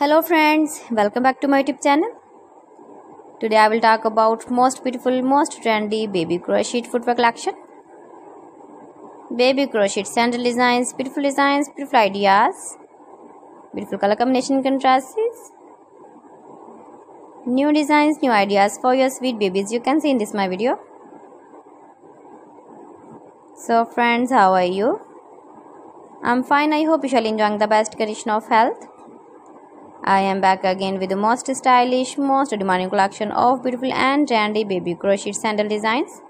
Hello friends, welcome back to my YouTube channel. Today I will talk about most beautiful, most trendy baby crochet footwear collection. Baby crochet sandal designs, beautiful ideas, beautiful color combination contrasts, new designs, new ideas for your sweet babies. You can see in this my video. So friends, how are you? I'm fine. I hope you shall enjoying the best condition of health. I am back again with the most stylish, most demanding collection of beautiful and trendy baby crochet sandal designs.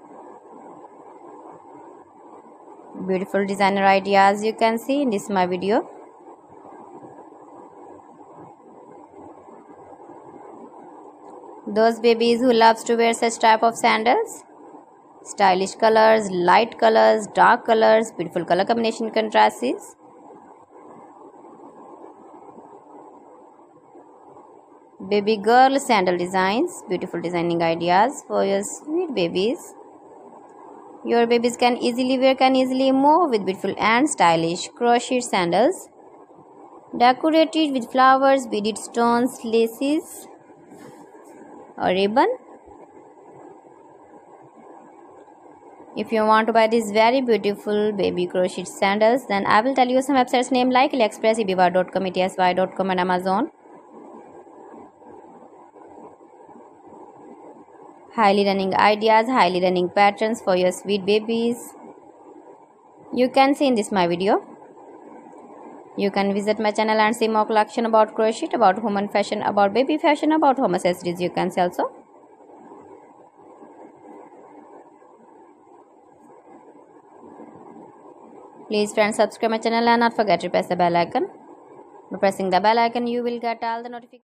Beautiful designer ideas you can see in this my video. Those babies who loves to wear such type of sandals. Stylish colors, light colors, dark colors, beautiful color combination contrasts. Baby girl sandal designs, beautiful designing ideas for your sweet babies. Your babies can easily wear, can easily move with beautiful and stylish crochet sandals. Decorated with flowers, beaded stones, laces or ribbon. If you want to buy these very beautiful baby crochet sandals, then I will tell you some websites name like AliExpress, eBay.com, ETSY.com and Amazon. Highly running ideas, highly running patterns for your sweet babies. You can see in this my video. You can visit my channel and see more collection about crochet, about women fashion, about baby fashion, about home accessories. You can see also. Please friends, subscribe my channel and not forget to press the bell icon. By pressing the bell icon, you will get all the notifications.